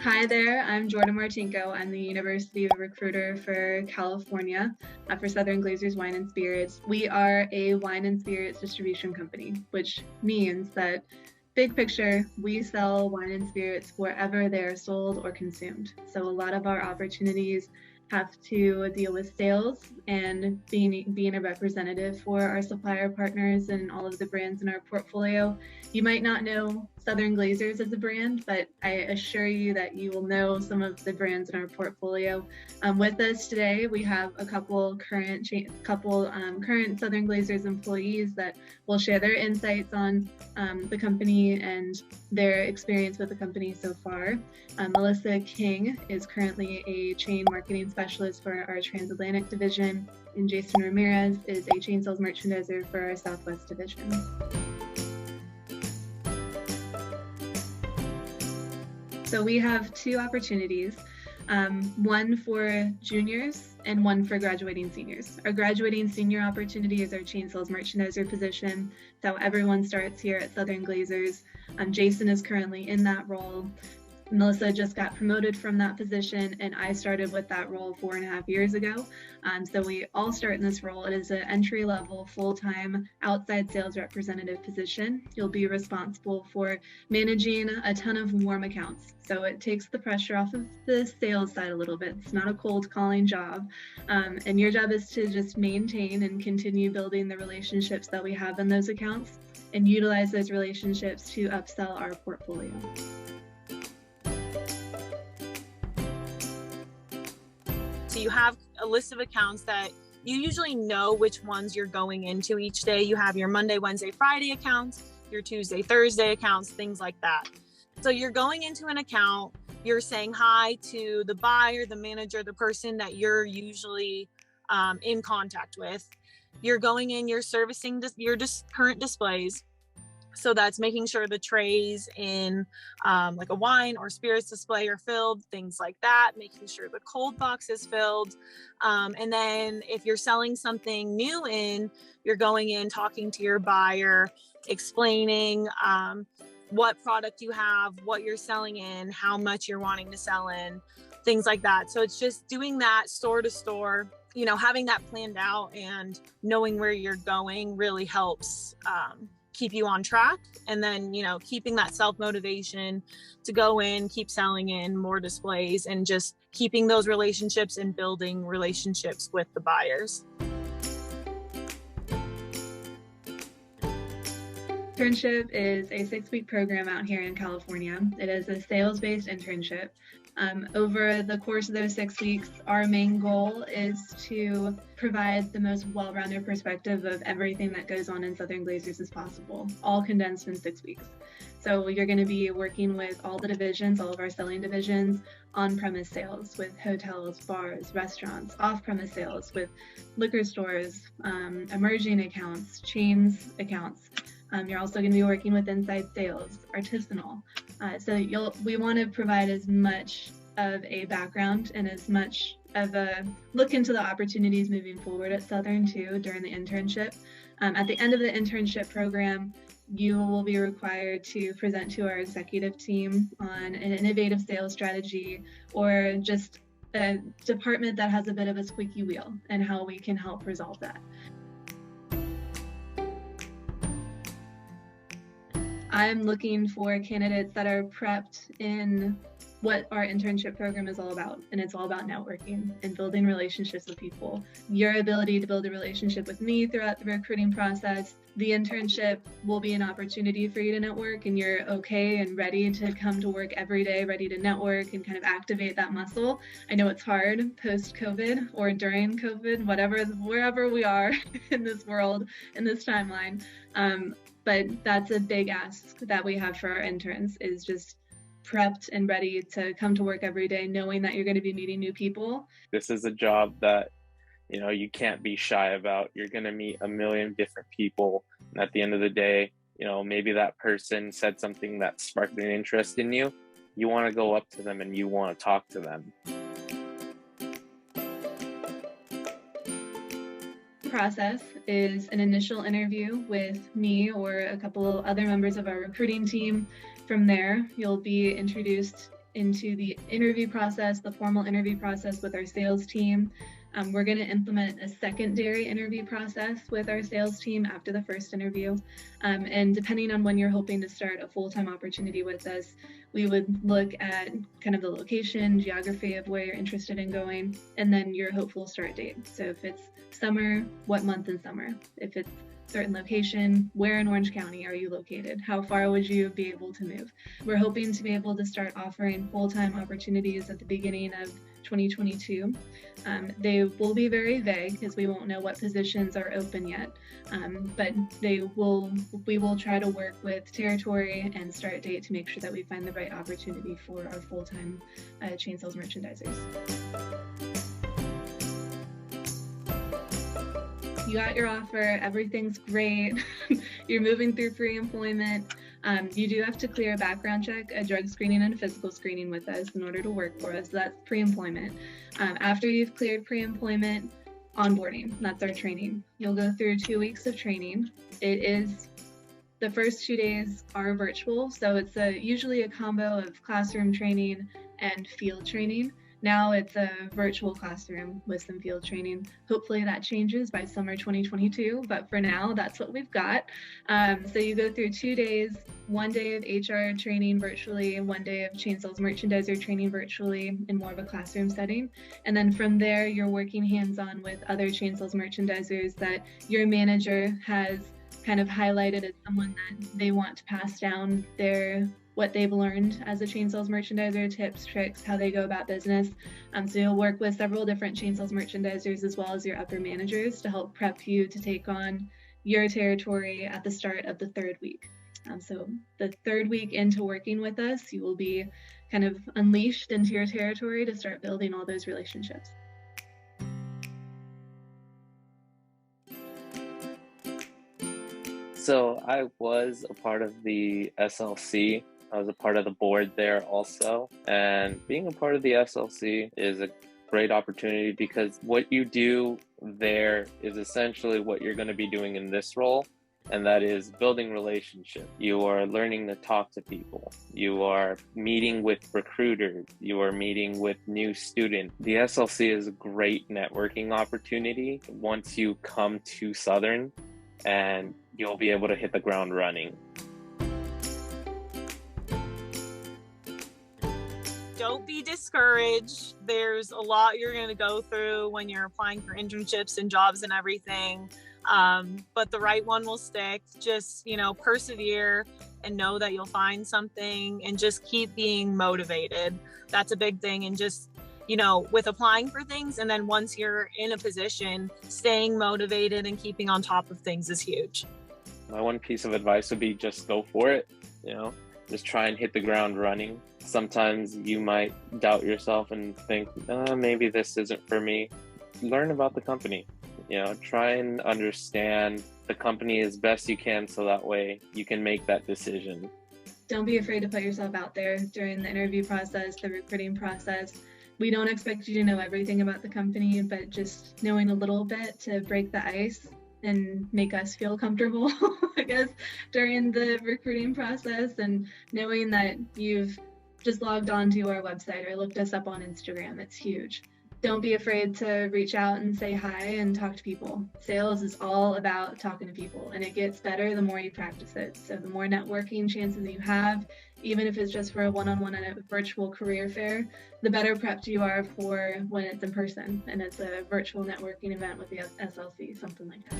Hi there, I'm Jordan Martinko. I'm the University Recruiter for California for Southern Glazer's Wine and Spirits. We are a wine and spirits distribution company, which means that, big picture, we sell wine and spirits wherever they are sold or consumed. So a lot of our opportunities have to deal with sales and being a representative for our supplier partners and all of the brands in our portfolio. You might not know Southern Glazers as a brand, but I assure you that you will know some of the brands in our portfolio. With us today, we have a couple current Southern Glazers employees that will share their insights on the company and their experience with the company so far. Melissa King is currently a chain marketing specialist for our Transatlantic division, and Jason Ramirez is a chain sales merchandiser for our Southwest division. So we have two opportunities, one for juniors and one for graduating seniors. Our graduating senior opportunity is our chain sales merchandiser position. So everyone starts here at Southern Glazers. Jason is currently in that role. Melissa just got promoted from that position, and I started with that role 4.5 years ago. So we all start in this role. It is an entry-level, full-time outside sales representative position. You'll be responsible for managing a ton of warm accounts. So it takes the pressure off of the sales side a little bit. It's not a cold calling job. And your job is to just maintain and continue building the relationships that we have in those accounts and utilize those relationships to upsell our portfolio. So you have a list of accounts that you usually know which ones you're going into each day. You have your Monday, Wednesday, Friday accounts, your Tuesday, Thursday accounts, things like that. So you're going into an account, you're saying hi to the buyer, the manager, the person that you're usually in contact with. You're going in, you're servicing your current displays. So that's making sure the trays in like a wine or spirits display are filled, things like that, making sure the cold box is filled. And then if you're selling something new in, you're going in, talking to your buyer, explaining what product you have, what you're selling in, how much you're wanting to sell in, things like that. So it's just doing that store to store, you know, having that planned out and knowing where you're going really helps keep you on track. And then, you know, keeping that self-motivation to go in, keep selling in more displays, and just keeping those relationships and building relationships with the buyers. Internship is a 6-week program out here in California. It is a sales-based internship. Over the course of those 6 weeks, our main goal is to provide the most well-rounded perspective of everything that goes on in Southern Glazers as possible, all condensed in 6 weeks. So you're going to be working with all the divisions, all of our selling divisions, on-premise sales with hotels, bars, restaurants, off-premise sales with liquor stores, emerging accounts, chains accounts. You're also going to be working with inside sales, artisanal. So we want to provide as much of a background and as much of a look into the opportunities moving forward at Southern too during the internship. At the end of the internship program, you will be required to present to our executive team on an innovative sales strategy or just a department that has a bit of a squeaky wheel and how we can help resolve that. I'm looking for candidates that are prepped in what our internship program is all about, and it's all about networking and building relationships with people. Your ability to build a relationship with me throughout the recruiting process, the internship will be an opportunity for you to network, and you're okay and ready to come to work every day, ready to network and kind of activate that muscle. I know it's hard post-COVID or during COVID, wherever we are in this world, in this timeline. But that's a big ask that we have for our interns, is just prepped and ready to come to work every day, knowing that you're going to be meeting new people. This is a job that, you know, you can't be shy about. You're going to meet a million different people. And at the end of the day, you know, maybe that person said something that sparked an interest in you. You want to go up to them and you want to talk to them. Process is an initial interview with me or a couple other members of our recruiting team. From there, you'll be introduced into the interview process, the formal interview process with our sales team. We're going to implement a secondary interview process with our sales team after the first interview. And depending on when you're hoping to start a full-time opportunity with us, we would look at kind of the location, geography of where you're interested in going, and then your hopeful start date. So if it's summer, what month in summer? If it's certain location, where in Orange County are you located? How far would you be able to move? We're hoping to be able to start offering full-time opportunities at the beginning of 2022. They will be very vague because we won't know what positions are open yet, but we will try to work with territory and start date to make sure that we find the right opportunity for our full-time chain sales merchandisers. You got your offer, everything's great, you're moving through pre-employment. You do have to clear a background check, a drug screening, and a physical screening with us in order to work for us. So that's pre-employment. After you've cleared pre-employment, onboarding, that's our training. You'll go through 2 weeks of training. The first 2 days are virtual, so it's usually a combo of classroom training and field training. Now it's a virtual classroom with some field training. Hopefully that changes by summer 2022, but for now, that's what we've got. So you go through 2 days, 1 day of HR training virtually, 1 day of chain sales merchandiser training virtually in more of a classroom setting. And then from there, you're working hands-on with other chain sales merchandisers that your manager has kind of highlighted as someone that they want to pass down what they've learned as a chain sales merchandiser, tips, tricks, how they go about business. So you'll work with several different chain sales merchandisers as well as your upper managers to help prep you to take on your territory at the start of the 3rd week. So the 3rd week into working with us, you will be kind of unleashed into your territory to start building all those relationships. So I was a part of the SLC. I was a part of the board there also. And being a part of the SLC is a great opportunity because what you do there is essentially what you're going to be doing in this role, and that is building relationships. You are learning to talk to people. You are meeting with recruiters. You are meeting with new students. The SLC is a great networking opportunity once you come to Southern, and you'll be able to hit the ground running. Don't be discouraged. There's a lot you're going to go through when you're applying for internships and jobs and everything. But the right one will stick. Just, persevere and know that you'll find something and just keep being motivated. That's a big thing. And just, with applying for things, and then once you're in a position, staying motivated and keeping on top of things is huge. My one piece of advice would be just go for it, just try and hit the ground running. Sometimes you might doubt yourself and think, maybe this isn't for me. Learn about the company, try and understand the company as best you can so that way you can make that decision. Don't be afraid to put yourself out there during the interview process, the recruiting process. We don't expect you to know everything about the company, but just knowing a little bit to break the ice and make us feel comfortable, I guess, during the recruiting process, and knowing that you've just logged on to our website or looked us up on Instagram. It's huge. Don't be afraid to reach out and say hi and talk to people. Sales is all about talking to people, and it gets better the more you practice it. So the more networking chances you have, even if it's just for a one-on-one at a virtual career fair, the better prepped you are for when it's in person and it's a virtual networking event with the SLC, something like that.